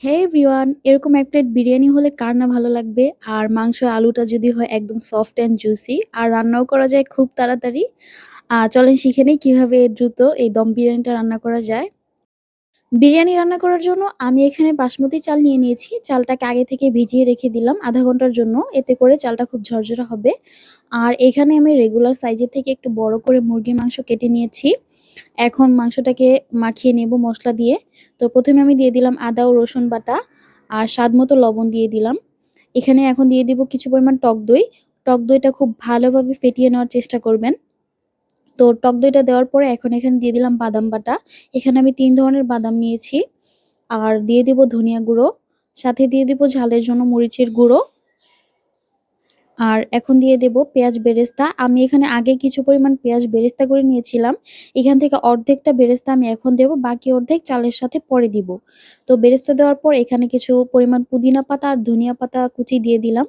হে everyone! এরকম এক plate biryani হলে কার না ভালো লাগবে? আর মাংস আলুটা যদি হয় একদম সফট অ্যান্ড জুসি আর রান্নাও করা যায় খুব তাড়াতাড়ি। চলেন শিখে নেই কিভাবে দ্রুত এই দম বিরিয়ানিটা রান্না করা যায়। বিরিয়ানি রান্না করার জন্য আমি এখানে বাসমতি চাল নিয়ে নিয়েছি। চালটাকে আগে থেকে ভিজিয়ে রেখে দিলাম ০.৫ ঘন্টার জন্য। এতে করে চালটা খুব ঝরঝরা হবে। আর এখানে আমি রেগুলার সাইজের থেকে একটু বড় করে মুরগির মাংস কেটে নিয়েছি। এখন মাংসটাকে মাখিয়ে নেব মসলা দিয়ে। তো ১ম এ আমি দিয়ে দিলাম আদা ও রসুন বাটা আর স্বাদমতো লবণ দিয়ে দিলাম। এখানে এখন দিয়ে দিব কিছু পরিমাণ টক দই। টক দইটা খুব ভালোভাবে ফেটিয়ে নেওয়ার চেষ্টা করবেন। তো টক দইটা দেওয়ার পরে এখন এখানে দিয়ে দিলাম বাদাম বাটা। এখানে আমি ৩ ধরনের বাদাম নিয়েছি। আর দিয়ে দিব ধনিয়া গুঁড়ো, সাথে দিয়ে দিব ঝালের জন্য মরিচের গুঁড়ো। আর এখন দিয়ে দেব পেঁয়াজ বেরেস্তা। আমি এখানে আগে কিছু পরিমাণ পেঁয়াজ বেরেস্তা করে নিয়েছিলাম। এখান থেকে অর্ধেকটা বেরেস্তা আমি এখন দেব, বাকি অর্ধেক চালের সাথে পরে দিব। তো বেরেস্তা দেওয়ার পর এখানে কিছু পরিমাণ পুদিনা পাতা আর ধনিয়া পাতা কুচি দিয়ে দিলাম।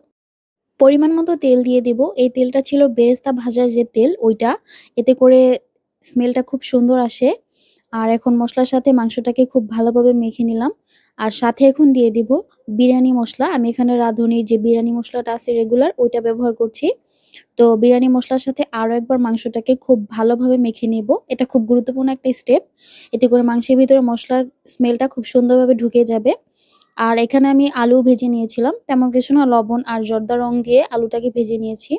পরিমাণ মতো তেল দিয়ে দেব। এই তেলটা ছিল বেরেস্তা ভাজার যে তেল ওইটা। এতে করে স্মেলটা খুব সুন্দর আসে। আর এখন মসলার সাথে মাংসটাকে খুব ভালোভাবে মেখে নিলাম। আর সাথে এখন দিয়ে দিব বিরিয়ানি মসলা। আমি এখানে রাঁধুনির যে বিরিয়ানি মসলাটা আছে রেগুলার ওইটা ব্যবহার করছি। তো বিরিয়ানি মসলার সাথে আরো একবার মাংসটাকে খুব ভালোভাবে মেখে নেব। এটা খুব গুরুত্বপূর্ণ একটা স্টেপ। এতে করে মাংসের ভিতরে মসলার স্মেলটা খুব সুন্দরভাবে ঢুকে যাবে। আর এখানে আমি আলু ভেজে নিয়েছিলাম। তেমন কিছু না, লবণ আর জর্দা রং দিয়ে আলুটাকে ভেজে নিয়েছি।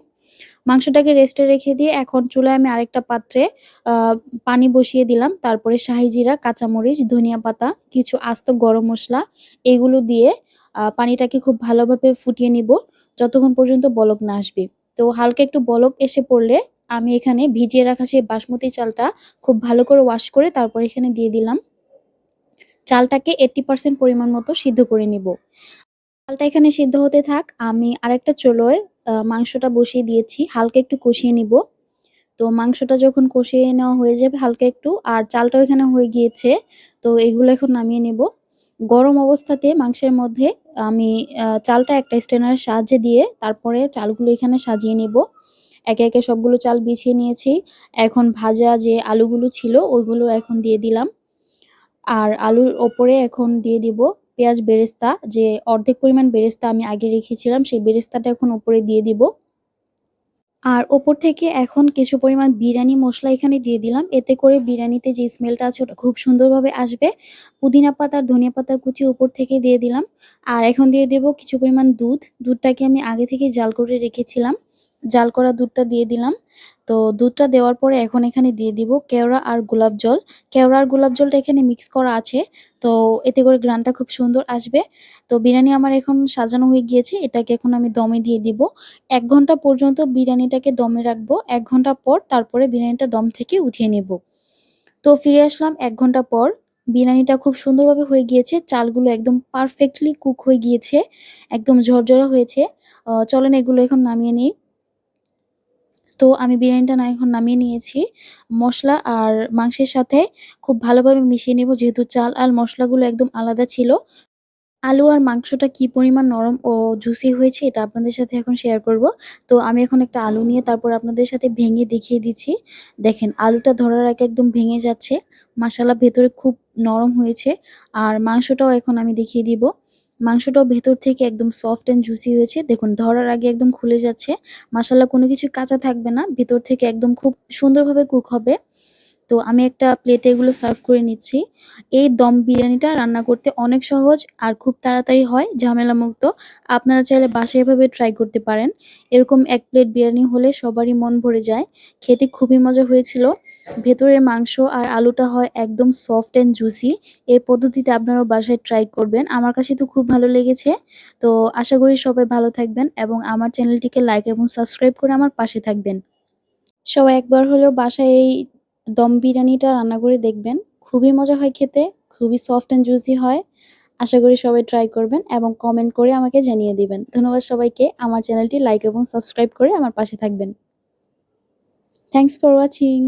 মাংসটাকে রেস্টে রেখে দিয়ে এখন চুলায় আমি আরেকটা পাত্রে আ পানি বসিয়ে দিলাম। তারপরে শাহি জিরা, কাঁচামরিচ, ধনিয়া পাতা, কিছু আস্ত গরম মসলা এগুলো দিয়ে পানিটাকে খুব ভালোভাবে ফুটিয়ে নিব, যতক্ষণ পর্যন্ত বলক না আসবে। তো হালকা একটু বলক এসে পড়লে আমি এখানে ভিজিয়ে রাখা সেই বাসমতি চালটা খুব ভালো করে ওয়াশ করে তারপর এখানে দিয়ে দিলাম। চালটাকে 80% পরিমাণ মতো সিদ্ধ করে নিব। চালটা এখানে সিদ্ধ হতে থাক। আমি আরেকটা চুলোয় মাংসটা বসিয়ে দিয়েছি। হালকা একটু কষিয়ে নিব। তো মাংসটা যখন কষিয়ে নেওয়া হয়ে যাবে হালকা একটু, আর চালটাও এখানে হয়ে গিয়েছে। তো এগুলো এখন নামিয়ে নেব। গরম অবস্থাতে মাংসের মধ্যে আমি চালটা একটা স্ট্রেনারের সাহায্যে দিয়ে তারপরে চালগুলো এখানে সাজিয়ে নেব। একে, একে সবগুলো চাল বিছিয়ে নিয়েছি। এখন ভাজা যে আলুগুলো ছিল ওইগুলো এখন দিয়ে দিলাম। আর আলুর ওপরে এখন দিয়ে দিব পেঁয়াজ বেরেস্তা, যে অর্ধেক পরিমাণ বেরেস্তা আমি আগে রেখেছিলাম সেই বেরেস্তাটা এখন উপরে দিয়ে দিব। আর ওপর থেকে এখন কিছু পরিমাণ বিরিয়ানি মসলা এখানে দিয়ে দিলাম। এতে করে বিরিয়ানিতে যে স্মেলটা আছে ওটা খুব সুন্দরভাবে আসবে। পুদিনা পাতা আর ধনিয়া পাতার কুচি উপর থেকে দিয়ে দিলাম। আর এখন দিয়ে দেব কিছু পরিমাণ দুধ। দুধটাকে আমি আগে থেকেই জাল করে রেখেছিলাম। জাল করা দুধটা দিয়ে দিলাম। তো দুধটা দেওয়ার পরে এখন এখানে দিয়ে দিব কেওড়া আর গোলাপ জল। কেওড়া আর গোলাপ জলটা এখানে মিক্স করা আছে। তো এতে করে ঘ্রাণটা খুব সুন্দর আসবে। তো বিরিয়ানি আমার এখন সাজানো হয়ে গিয়েছে। এটাকে এখন আমি দমে দিয়ে দিব। ১ ঘন্টা পর্যন্ত বিরিয়ানিটাকে দমে রাখবো। ১ ঘন্টা পর তারপরে বিরিয়ানিটা দম থেকে উঠিয়ে নেব। তো ফিরে আসলাম ১ ঘন্টা পর। বিরিয়ানিটা খুব সুন্দরভাবে হয়ে গিয়েছে। চালগুলো একদম পারফেক্টলি কুক হয়ে গিয়েছে। একদম ঝরঝরা হয়েছে। চলেন এগুলো এখন নামিয়ে নিই। তো আমি বিরিয়ানিটা এখন নামিয়ে নিয়েছি। মসলা আর মাংসের সাথে খুব ভালোভাবে মিশিয়ে নেব, যেহেতু চাল আর মসলাগুলো একদম আলাদা ছিল। আলু আর মাংসটা কি পরিমাণ নরম ও জুসি হয়েছে এটা আপনাদের সাথে এখন শেয়ার করব। তো আমি এখন একটা আলু নিয়ে তারপর আপনাদের সাথে ভেঙে দেখিয়ে দিচ্ছি। দেখেন আলুটা ধরার আগে একদম ভেঙে যাচ্ছে। মাশাআল্লাহ ভেতরে খুব নরম হয়েছে। আর মাংসটাও এখন আমি দেখিয়ে দিব। মাংসটাও ভেতর থেকে একদম সফট অ্যান্ড জুসি হয়েছে। দেখুন ধরার আগে একদম খুলে যাচ্ছে। মাশাআল্লাহ কোনো কিছুই কাঁচা থাকবে না। ভেতর থেকে একদম খুব সুন্দরভাবে কুক হবে। তো আমি একটা প্লেটে এগুলো সার্ভ করে নিচ্ছি। এই দম বিরিয়ানিটা রান্না করতে অনেক সহজ আর খুব তাড়াতাড়ি হয়, ঝামেলামুক্ত। আপনারা চাইলে বাসায় এভাবে ট্রাই করতে পারেন। এরকম ১ প্লেট বিরিয়ানি হলে সবারই মন ভরে যায়। খেতে খুবই মজা হয়েছিল। ভেতরের মাংস আর আলুটা হয় একদম সফট অ্যান্ড জুসি। এই পদ্ধতিতে আপনারাও বাসায় ট্রাই করবেন। আমার কাছে তো খুব ভালো লেগেছে। তো আশা করি সবাই ভালো থাকবেন এবং আমার চ্যানেলটিকে লাইক এবং সাবস্ক্রাইব করে আমার পাশে থাকবেন। সবাই একবার হলেও বাসায় এই দম বিরিয়ানিটা রান্না করে দেখবেন। খুবই মজা হয় খেতে, খুবই সফট অ্যান্ড জুসি হয়। আশা করি সবাই ট্রাই করবেন এবং কমেন্ট করে আমাকে জানিয়ে দিবেন। ধন্যবাদ সবাইকে। আমার চ্যানেলটি লাইক এবং সাবস্ক্রাইব করে আমার পাশে থাকবেন। Thanks for watching.